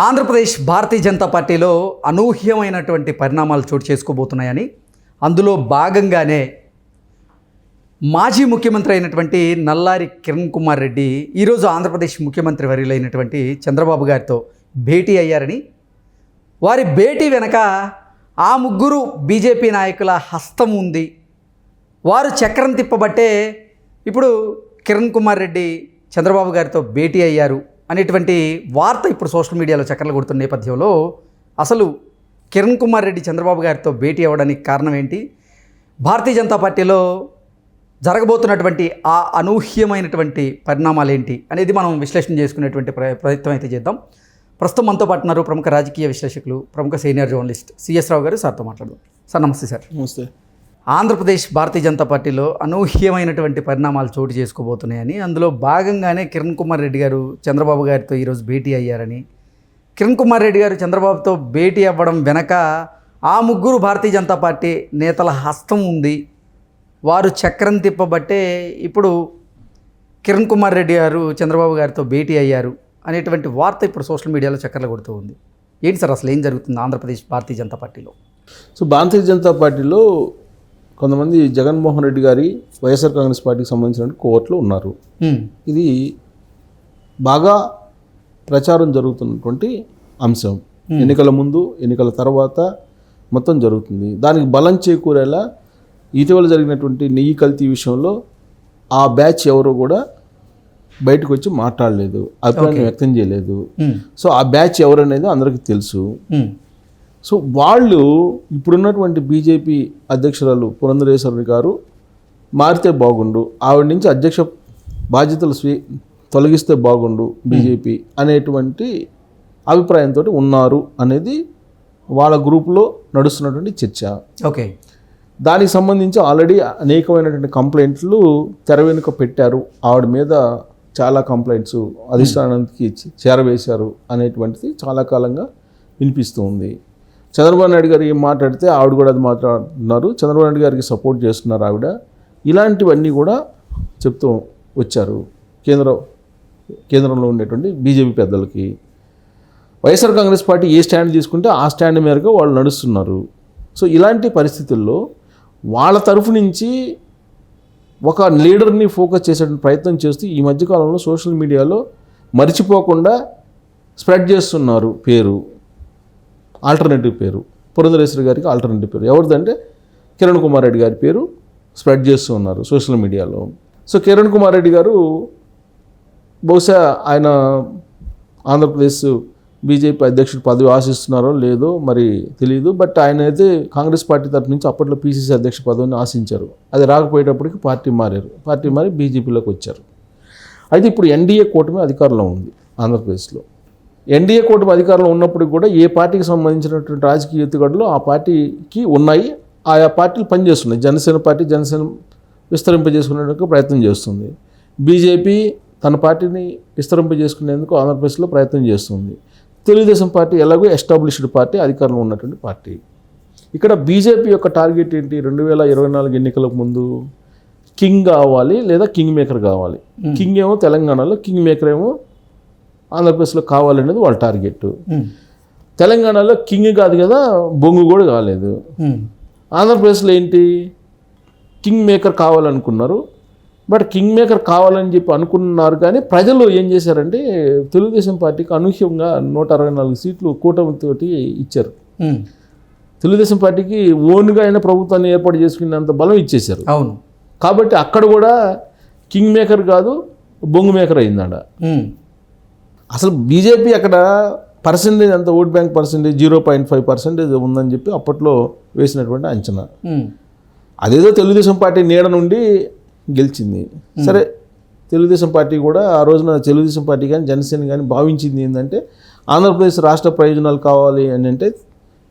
ఆంధ్రప్రదేశ్ భారతీయ జనతా పార్టీలో అనూహ్యమైనటువంటి పరిణామాలు చోటు చేసుకోబోతున్నాయని, అందులో భాగంగానే మాజీ ముఖ్యమంత్రి అయినటువంటి నల్లారి కిరణ్ కుమార్ రెడ్డి ఈరోజు ఆంధ్రప్రదేశ్ ముఖ్యమంత్రి వర్యులైనటువంటి చంద్రబాబు గారితో భేటీ అయ్యారని, వారి భేటీ వెనక ఆ ముగ్గురు బీజేపీ నాయకుల హస్తం ఉంది, వారు చక్రం తిప్పబట్టే ఇప్పుడు కిరణ్ కుమార్ రెడ్డి చంద్రబాబు గారితో భేటీ అయ్యారు అనేటువంటి వార్త ఇప్పుడు సోషల్ మీడియాలో చక్కర్లు కొడుతున్న నేపథ్యంలో అసలు కిరణ్ కుమార్ రెడ్డి చంద్రబాబు గారితో భేటీ అవ్వడానికి కారణం ఏంటి, భారతీయ జనతా పార్టీలో జరగబోతున్నటువంటి ఆ అనూహ్యమైనటువంటి పరిణామాలు ఏంటి అనేది మనం విశ్లేషణ చేసుకునేటువంటి ప్రయత్నం అయితే చేద్దాం. ప్రస్తుతం మనతో పాటు ఉన్నారు ప్రముఖ రాజకీయ విశ్లేషకులు, ప్రముఖ సీనియర్ జర్నలిస్ట్ సిఎస్ రావు గారు. సార్తో మాట్లాడదాం. సార్ నమస్తే. సార్ నమస్తే. ఆంధ్రప్రదేశ్ భారతీయ జనతా పార్టీలో అనూహ్యమైనటువంటి పరిణామాలు చోటు చేసుకోబోతున్నాయని, అందులో భాగంగానే కిరణ్ కుమార్ రెడ్డి గారు చంద్రబాబు గారితో ఈరోజు భేటీ అయ్యారని, కిరణ్ కుమార్ రెడ్డి గారు చంద్రబాబుతో భేటీ అవ్వడం వెనక ఆ ముగ్గురు భారతీయ జనతా పార్టీ నేతల హస్తం ఉంది, వారు చక్రం తిప్పబట్టే ఇప్పుడు కిరణ్ కుమార్ రెడ్డి గారు చంద్రబాబు గారితో భేటీ అయ్యారు అనేటువంటి వార్త ఇప్పుడు సోషల్ మీడియాలో చక్కర్లు కొడుతూ ఉంది. ఏంటి సార్ అసలు ఏం జరుగుతుంది ఆంధ్రప్రదేశ్ భారతీయ జనతా పార్టీలో? సో భారతీయ జనతా పార్టీలో కొంతమంది జగన్మోహన్ రెడ్డి గారి వైఎస్ఆర్ కాంగ్రెస్ పార్టీకి సంబంధించిన కోర్టులో ఉన్నారు. ఇది బాగా ప్రచారం జరుగుతున్నటువంటి అంశం. ఎన్నికల ముందు, ఎన్నికల తర్వాత మొత్తం జరుగుతుంది. దానికి బలం చేకూరేలా ఇటీవల జరిగినటువంటి నెయ్యి కల్తీ విషయంలో ఆ బ్యాచ్ ఎవరో కూడా బయటకు వచ్చి మాట్లాడలేదు, అభిప్రాయం వ్యక్తం చేయలేదు. సో ఆ బ్యాచ్ ఎవరనేది అందరికీ తెలుసు. సో వాళ్ళు ఇప్పుడున్నటువంటి బీజేపీ అధ్యక్షురాలు పురంధరేశ్వరి గారు మారితే బాగుండు, ఆవిడ నుంచి అధ్యక్ష బాధ్యతలు తొలగిస్తే బాగుండు బీజేపీ అనేటువంటి అభిప్రాయంతో ఉన్నారు అనేది వాళ్ళ గ్రూపులో నడుస్తున్నటువంటి చర్చ. ఓకే. దానికి సంబంధించి ఆల్రెడీ అనేకమైనటువంటి కంప్లైంట్లు తెర వెనుక పెట్టారు. ఆవిడ మీద చాలా కంప్లైంట్స్ అధిష్టానానికి చేరవేశారు అనేటువంటిది చాలా కాలంగా వినిపిస్తూ ఉంది. చంద్రబాబు నాయుడు గారు ఏం మాట్లాడితే ఆవిడ కూడా అది మాట్లాడుతున్నారు, చంద్రబాబు నాయుడు గారికి సపోర్ట్ చేస్తున్నారు ఆవిడ. ఇలాంటివన్నీ కూడా చెప్తూ వచ్చారు కేంద్రంలో ఉండేటువంటి బీజేపీ పెద్దలకి. YSR Congress party a stand తీసుకుంటే ఆ స్టాండ్ మేరకు వాళ్ళు నడుస్తున్నారు. సో ఇలాంటి పరిస్థితుల్లో వాళ్ళ తరఫు నుంచి ఒక లీడర్ని ఫోకస్ చేసే ప్రయత్నం చేస్తూ ఈ మధ్యకాలంలో సోషల్ మీడియాలో మర్చిపోకుండా స్ప్రెడ్ చేస్తున్నారు పేరు, ఆల్టర్నేటివ్ పేరు. పురంధరేశ్వరి గారికి ఆల్టర్నేటివ్ పేరు ఎవరిదంటే కిరణ్ కుమార్ రెడ్డి గారి పేరు స్ప్రెడ్ చేస్తూ ఉన్నారు సోషల్ మీడియాలో. సో కిరణ్ కుమార్ రెడ్డి గారు బహుశా ఆయన ఆంధ్రప్రదేశ్ బీజేపీ అధ్యక్షుడు పదవి ఆశిస్తున్నారో లేదో మరి తెలియదు. బట్ ఆయన అయితే కాంగ్రెస్ పార్టీ తరఫు నుంచి అప్పట్లో పీసీసీ అధ్యక్ష పదవిని ఆశించారు. అది రాకపోయేటప్పటికి పార్టీ మారి బీజేపీలోకి వచ్చారు. అయితే ఇప్పుడు ఎన్డీఏ కూటమి అధికారంలో ఉంది ఆంధ్రప్రదేశ్లో. ఎన్డీఏ కూటమి అధికారంలో ఉన్నప్పటికీ కూడా ఏ పార్టీకి సంబంధించినటువంటి రాజకీయ ఎత్తుగడలు ఆ పార్టీకి ఉన్నాయి, ఆయా పార్టీలు పనిచేస్తున్నాయి. జనసేన పార్టీ విస్తరింపజేసుకునేందుకు ప్రయత్నం చేస్తుంది. బీజేపీ తన పార్టీని విస్తరింపజేసుకునేందుకు ఆంధ్రప్రదేశ్లో ప్రయత్నం చేస్తుంది. తెలుగుదేశం పార్టీ ఎలాగో ఎస్టాబ్లిష్డ్ పార్టీ, అధికారంలో ఉన్నటువంటి పార్టీ. ఇక్కడ బీజేపీ యొక్క టార్గెట్ ఏంటి? 2024 ఎన్నికలకు ముందు కింగ్ కావాలి లేదా కింగ్ మేకర్ కావాలి. కింగ్ ఏమో తెలంగాణలో, కింగ్ మేకర్ ఏమో ఆంధ్రప్రదేశ్లో కావాలనేది వాళ్ళ టార్గెట్. తెలంగాణలో కింగ్ కాదు కదా, బొంగు కూడా కాలేదు. ఆంధ్రప్రదేశ్లో ఏంటి, కింగ్ మేకర్ కావాలనుకున్నారు. బట్ కింగ్ మేకర్ కావాలని చెప్పి అనుకున్నారు, కానీ ప్రజలు ఏం చేశారంటే తెలుగుదేశం పార్టీకి అనూహ్యంగా 164 సీట్లు కూటమితోటి ఇచ్చారు. తెలుగుదేశం పార్టీకి ఓన్గా అయినా ప్రభుత్వాన్ని ఏర్పాటు చేసుకునేంత బలం ఇచ్చేశారు. అవును. కాబట్టి అక్కడ కూడా కింగ్ మేకర్ కాదు, బొంగు మేకర్ అయిందాడ. అసలు బీజేపీ అక్కడ పర్సెంటేజ్ అంత ఓట్ బ్యాంక్ పర్సెంటేజ్ 0.5% ఉందని చెప్పి అప్పట్లో వేసినటువంటి అంచనా. అదేదో తెలుగుదేశం పార్టీ నీడ నుండి గెలిచింది. సరే, తెలుగుదేశం పార్టీ కూడా ఆ రోజున తెలుగుదేశం పార్టీ కానీ జనసేన కానీ భావించింది ఏంటంటే ఆంధ్రప్రదేశ్ రాష్ట్ర ప్రయోజనాలు కావాలి అని అంటే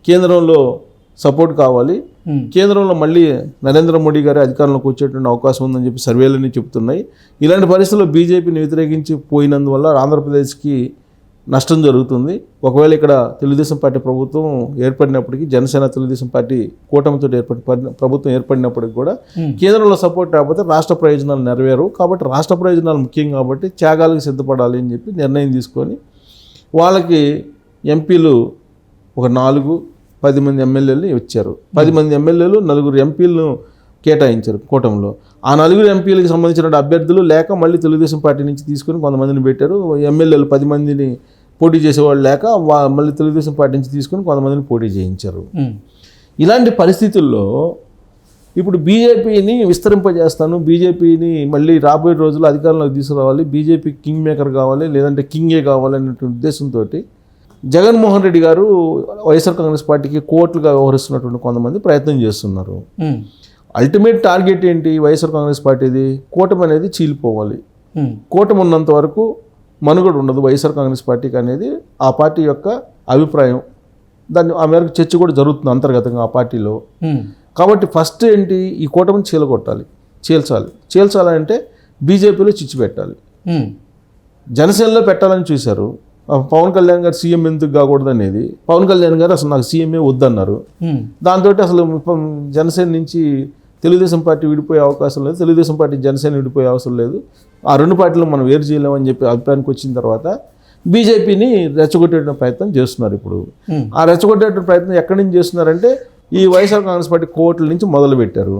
కేంద్రంలో సపోర్ట్ కావాలి, కేంద్రంలో మళ్ళీ నరేంద్ర మోడీ గారి అధికారంలోకి వచ్చేటువంటి అవకాశం ఉందని చెప్పి సర్వేలన్నీ చెప్తున్నాయి. ఇలాంటి పరిస్థితుల్లో బీజేపీని వ్యతిరేకించి పోయినందువల్ల ఆంధ్రప్రదేశ్కి నష్టం జరుగుతుంది. ఒకవేళ ఇక్కడ తెలుగుదేశం పార్టీ ప్రభుత్వం ఏర్పడినప్పటికీ, జనసేన తెలుగుదేశం పార్టీ కూటమితో ప్రభుత్వం ఏర్పడినప్పటికీ కూడా కేంద్రంలో సపోర్ట్ రాకపోతే రాష్ట్ర ప్రయోజనాలు నెరవేరు. కాబట్టి రాష్ట్ర ప్రయోజనాలు ముఖ్యం కాబట్టి త్యాగాలకు సిద్ధపడాలి అని చెప్పి నిర్ణయం తీసుకొని వాళ్ళకి ఎంపీలు ఒక 10 మంది ఎమ్మెల్యేలు వచ్చారు. 10 మంది ఎమ్మెల్యేలు 4 ఎంపీలను కేటాయించారు కూటమిలో. ఆ 4 ఎంపీలకు సంబంధించిన అభ్యర్థులు లేక మళ్ళీ తెలుగుదేశం పార్టీ నుంచి తీసుకుని కొంతమందిని పెట్టారు. ఎమ్మెల్యేలు 10 మందిని పోటీ చేసేవాళ్ళు లేక మళ్ళీ తెలుగుదేశం పార్టీ నుంచి తీసుకుని కొంతమందిని పోటీ చేయించారు. ఇలాంటి పరిస్థితుల్లో ఇప్పుడు బీజేపీని విస్తరింపజేస్తాను, బీజేపీని మళ్ళీ రాబోయే రోజుల్లో అధికారంలోకి తీసుకురావాలి, బీజేపీ కింగ్ మేకర్ కావాలి, లేదంటే కింగే కావాలి అనే ఉద్దేశంతో జగన్మోహన్ రెడ్డి గారు వైఎస్ఆర్ కాంగ్రెస్ పార్టీకి కోర్టులుగా వ్యవహరిస్తున్నటువంటి కొంతమంది ప్రయత్నం చేస్తున్నారు. అల్టిమేట్ టార్గెట్ ఏంటి వైఎస్ఆర్ కాంగ్రెస్ పార్టీది? కూటమి అనేది చీలిపోవాలి. కూటమి ఉన్నంత వరకు మనుగడ ఉండదు వైఎస్ఆర్ కాంగ్రెస్ పార్టీకి అనేది ఆ పార్టీ యొక్క అభిప్రాయం. ఆ మేరకు చర్చ కూడా జరుగుతుంది అంతర్గతంగా ఆ పార్టీలో. కాబట్టి ఫస్ట్ ఏంటి, ఈ కూటమిని చీల్చాలంటే బీజేపీలో చిచ్చు పెట్టాలి. జనసేనలో పెట్టాలని చూశారు. పవన్ కళ్యాణ్ గారు సీఎం ఎందుకు కాకూడదు అనేది, పవన్ కళ్యాణ్ గారు అసలు నాకు సీఎంఏ వద్దన్నారు. దాంతో అసలు జనసేన నుంచి తెలుగుదేశం పార్టీ విడిపోయే అవకాశం లేదు, తెలుగుదేశం పార్టీ జనసేన విడిపోయే అవసరం లేదు, ఆ 2 పార్టీలు మనం వేరు చేయలేమని చెప్పి అభిప్రాయానికి వచ్చిన తర్వాత బీజేపీని రెచ్చగొట్టే ప్రయత్నం చేస్తున్నారు. ఇప్పుడు ఆ రెచ్చగొట్టే ప్రయత్నం ఎక్కడి నుంచి చేస్తున్నారంటే ఈ వైఎస్ఆర్ కాంగ్రెస్ పార్టీ కోర్టుల నుంచి మొదలుపెట్టారు.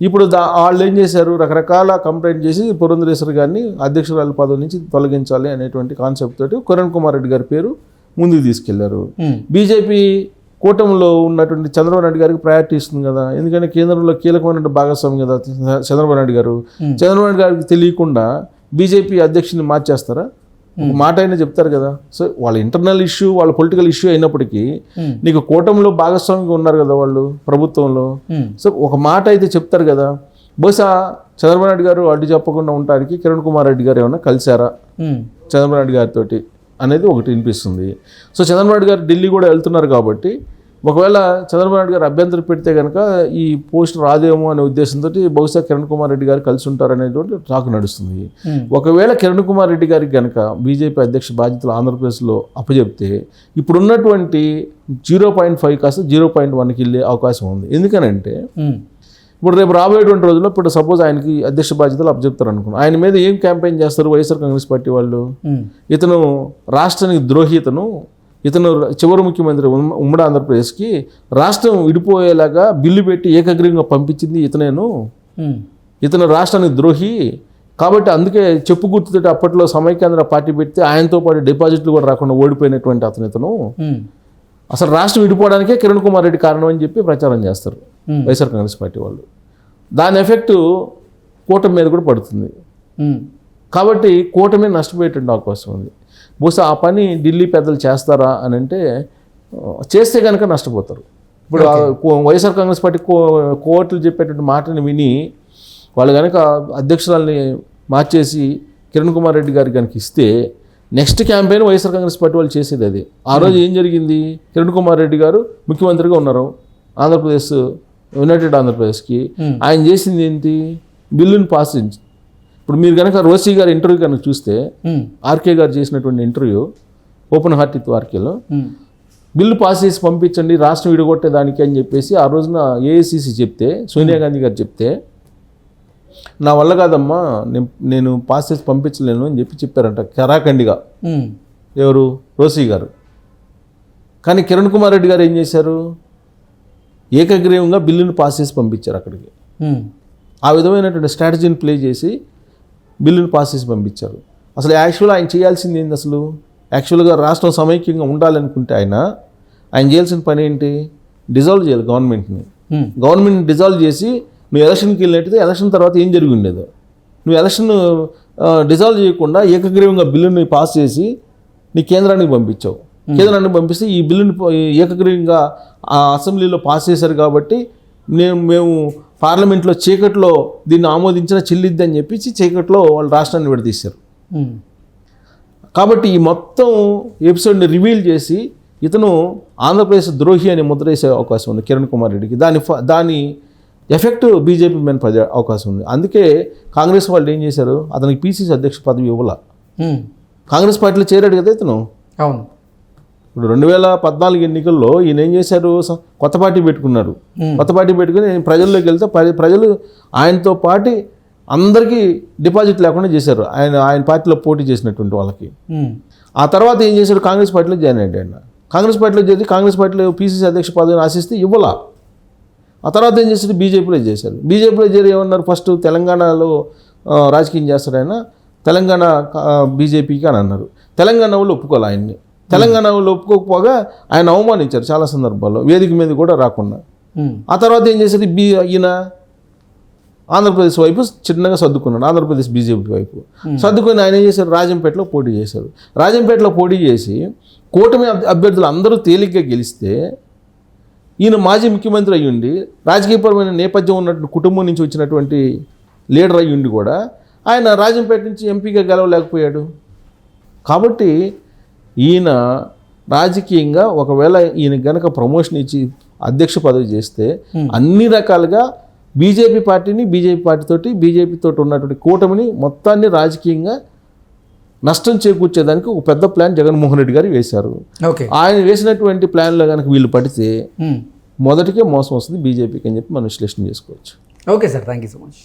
ఇప్పుడు వాళ్ళు ఏం చేశారు, రకరకాల కంప్లైంట్ చేసి పురంధరేశ్వరి గారిని అధ్యక్షురాల పదవి నుంచి తొలగించాలి అనేటువంటి కాన్సెప్ట్ తోటి కిరణ్ కుమార్ రెడ్డి గారి పేరు ముందుకు తీసుకెళ్లారు. బీజేపీ కూటమిలో ఉన్నటువంటి చంద్రబాబు నాయుడు గారికి ప్రయారిటీ ఇస్తుంది కదా, ఎందుకంటే కేంద్రంలో కీలకమైన భాగస్వామి కదా చంద్రబాబు నాయుడు గారు. చంద్రబాబు నాయుడు గారికి తెలియకుండా బీజేపీ అధ్యక్షుని మార్చేస్తారా? ఒక మాట అయినా చెప్తారు కదా. సో వాళ్ళ ఇంటర్నల్ ఇష్యూ, వాళ్ళ పొలిటికల్ ఇష్యూ అయినప్పటికీ నీకు కూటమిలో భాగస్వామిగా ఉన్నారు కదా వాళ్ళు ప్రభుత్వంలో. సో ఒక మాట అయితే చెప్తారు కదా. బహుశా చంద్రబాబు నాయుడు గారు అడ్డు చెప్పకుండా ఉండడానికి కిరణ్ కుమార్ రెడ్డి గారు ఏమన్నా కలిశారా చంద్రబాబు నాయుడు గారితో అనేది ఒకటి వినిపిస్తుంది. సో చంద్రబాబు నాయుడు గారు ఢిల్లీ కూడా వెళ్తున్నారు కాబట్టి ఒకవేళ చంద్రబాబు నాయుడు గారు అభ్యంతరం పెడితే కనుక ఈ పోస్ట్ రాదేమో అనే ఉద్దేశంతో బహుశా కిరణ్ కుమార్ రెడ్డి గారు కలిసి ఉంటారనేటువంటి టాక్ నడుస్తుంది. ఒకవేళ కిరణ్ కుమార్ రెడ్డి గారికి కనుక బీజేపీ అధ్యక్ష బాధ్యతలు ఆంధ్రప్రదేశ్లో అప్పచెప్తే ఇప్పుడున్నటువంటి 0.5 కాస్త 0.1కి వెళ్ళే అవకాశం ఉంది. ఎందుకనంటే ఇప్పుడు రేపు రాబోయేటువంటి రోజుల్లో ఇప్పుడు సపోజ్ ఆయనకి అధ్యక్ష బాధ్యతలు అప్పచెప్తారు అనుకున్నాం, ఆయన మీద ఏం క్యాంపెయిన్ చేస్తారు వైఎస్ఆర్ కాంగ్రెస్ పార్టీ వాళ్ళు? ఇతను రాష్ట్రానికి ద్రోహి, ఇతను చివరి ముఖ్యమంత్రి ఉమ్మడి ఆంధ్రప్రదేశ్కి, రాష్ట్రం విడిపోయేలాగా బిల్లు పెట్టి ఏకగ్రీవంగా పంపించింది ఇతను రాష్ట్రానికి ద్రోహి కాబట్టి అందుకే చెప్పు గుర్తుతో అప్పట్లో సమైక్యాంధ్ర పార్టీ పెడితే ఆయనతో పాటు డిపాజిట్లు కూడా రాకుండా ఓడిపోయినటువంటి ఇతను అసలు రాష్ట్రం విడిపోవడానికే కిరణ్ కుమార్ రెడ్డి కారణం అని చెప్పి ప్రచారం చేస్తారు వైఎస్ఆర్ కాంగ్రెస్ పార్టీ వాళ్ళు. దాని ఎఫెక్ట్ కూటమి మీద కూడా పడుతుంది. కాబట్టి కూటమి నష్టపోయేటువంటి అవకాశం ఉంది. బహుశా ఆ పని ఢిల్లీ పెద్దలు చేస్తారా అని అంటే చేస్తే కనుక నష్టపోతారు. ఇప్పుడు వైఎస్ఆర్ కాంగ్రెస్ పార్టీ కోర్టులు చెప్పేటువంటి మాటని విని వాళ్ళు కనుక అధ్యక్షురాలని మార్చేసి కిరణ్ కుమార్ రెడ్డి గారికి కనుక ఇస్తే next campaign YSR Congress party వాళ్ళు చేసేది అది. ఆ రోజు ఏం జరిగింది, కిరణ్ కుమార్ రెడ్డి గారు ముఖ్యమంత్రిగా ఉన్నారు ఆంధ్రప్రదేశ్, యునైటెడ్ ఆంధ్రప్రదేశ్కి. ఆయన చేసింది ఏంటి, బిల్లుని పాస్ చేయించి. ఇప్పుడు మీరు కనుక రోసీ గారి ఇంటర్వ్యూ కనుక చూస్తే ఆర్కే గారు చేసినటువంటి ఇంటర్వ్యూ ఓపెన్ హార్ట్ విత్ ఆర్కేలో బిల్లు పాస్ చేసి పంపించండి రాష్ట్రం విడగొట్టేదానికి అని చెప్పేసి ఆ రోజున ఏఐసిసి చెప్తే, సోనియా గాంధీ గారు చెప్తే నా వల్ల కాదమ్మా నేను పాస్ చేసి పంపించలేను అని చెప్పారంట కరాఖండిగా. ఎవరు, రోసీ గారు. కానీ కిరణ్ కుమార్ రెడ్డి గారు ఏం చేశారు, ఏకగ్రీవంగా బిల్లును పాస్ చేసి పంపించారు అక్కడికి. ఆ విధమైనటువంటి స్ట్రాటజీని ప్లే చేసి బిల్లును పాస్ చేసి పంపించారు. అసలు యాక్చువల్గా ఆయన చేయాల్సింది ఏంటి, అసలు యాక్చువల్గా రాష్ట్రం సమైక్యంగా ఉండాలనుకుంటే ఆయన చేయాల్సిన పని ఏంటి, డిజాల్వ్ చేయాలి గవర్నమెంట్ని డిజాల్వ్ చేసి నువ్వు ఎలక్షన్కి వెళ్ళినట్టయితే ఎలక్షన్ తర్వాత ఏం జరిగి ఉండేదో. నువ్వు ఎలక్షన్ డిజాల్వ్ చేయకుండా ఏకగ్రీవంగా బిల్లుని పాస్ చేసి నీ కేంద్రానికి పంపించావు. కేంద్రానికి పంపిస్తే ఈ బిల్లుని ఏకగ్రీవంగా ఆ అసెంబ్లీలో పాస్ చేశారు కాబట్టి మేము పార్లమెంట్లో చీకట్లో దీన్ని ఆమోదించిన చెల్లిద్ది అని చెప్పి చీకట్లో వాళ్ళు రాష్ట్రాన్ని విడదీశారు. కాబట్టి ఈ మొత్తం ఎపిసోడ్ని రివీల్ చేసి ఇతను ఆంధ్రప్రదేశ్ ద్రోహి అని ముద్ర వేసే అవకాశం ఉంది కిరణ్ కుమార్ రెడ్డికి. దాని ఎఫెక్ట్ బీజేపీ మీద పడే అవకాశం ఉంది. అందుకే కాంగ్రెస్ వాళ్ళు ఏం చేశారు, అతనికి పీసీసీ అధ్యక్ష పదవి ఇవ్వాల. కాంగ్రెస్ పార్టీలో చేరాడు కదా ఇతను. అవును. ఇప్పుడు 2014 ఎన్నికల్లో ఈయన ఏం చేశారు, కొత్త పార్టీ పెట్టుకున్నారు. కొత్త పార్టీ పెట్టుకుని ప్రజల్లోకి వెళ్తే ప్రజలు ఆయనతో పాటు అందరికీ డిపాజిట్ లేకుండా చేశారు ఆయన పార్టీలో పోటీ చేసినటువంటి వాళ్ళకి. ఆ తర్వాత ఏం చేశాడు, కాంగ్రెస్ పార్టీలో జాయిన్ అయ్యాడు ఆయన. కాంగ్రెస్ పార్టీలో చేరి కాంగ్రెస్ పార్టీలో పీసీసీ అధ్యక్ష పదవిని ఆశిస్తే ఇవ్వాల. ఆ తర్వాత ఏం చేశారు, బీజేపీలో చేశారు. బీజేపీలో చేరి ఏమన్నారు, ఫస్ట్ తెలంగాణలో రాజకీయం చేస్తాడు ఆయన, తెలంగాణ బీజేపీకి అని అన్నారు. తెలంగాణ వాళ్ళు ఒప్పుకోవాలి ఆయన్ని. తెలంగాణ వాళ్ళు ఒప్పుకోకపోగా ఆయన అవమానించారు చాలా సందర్భాల్లో, వేదిక మీద కూడా రాకుండా. ఆ తర్వాత ఏం చేసేది, ఈయన ఆంధ్రప్రదేశ్ వైపు చిన్నగా సర్దుకున్నాడు, ఆంధ్రప్రదేశ్ బీజేపీ వైపు సర్దుకొని ఆయన ఏం చేశారు, రాజంపేటలో పోటీ చేశారు. రాజంపేటలో పోటీ చేసి కూటమి అభ్యర్థులు అందరూ తేలిగ్గా గెలిస్తే ఈయన మాజీ ముఖ్యమంత్రి అయ్యుండి, రాజకీయపరమైన నేపథ్యం ఉన్నటువంటి కుటుంబం నుంచి వచ్చినటువంటి లీడర్ అయ్యుండి కూడా ఆయన రాజంపేట నుంచి ఎంపీగా గెలవలేకపోయాడు. కాబట్టి ఈయన రాజకీయంగా ఒకవేళ ఈయన గనక ప్రమోషన్ ఇచ్చి అధ్యక్ష పదవి చేస్తే అన్ని రకాలుగా బీజేపీ పార్టీని, బీజేపీ పార్టీతోటి, బీజేపీతో ఉన్నటువంటి కూటమిని మొత్తాన్ని రాజకీయంగా నష్టం చేకూర్చేదానికి ఒక పెద్ద ప్లాన్ జగన్మోహన్ రెడ్డి గారు వేశారు. ఓకే, ఆయన వేసినటువంటి ప్లాన్లో కనుక వీళ్ళు పడితే మొదటికే మోసం వస్తుంది బీజేపీకి అని చెప్పి మనం విశ్లేషణ చేసుకోవచ్చు. Okay sir, thank you so much.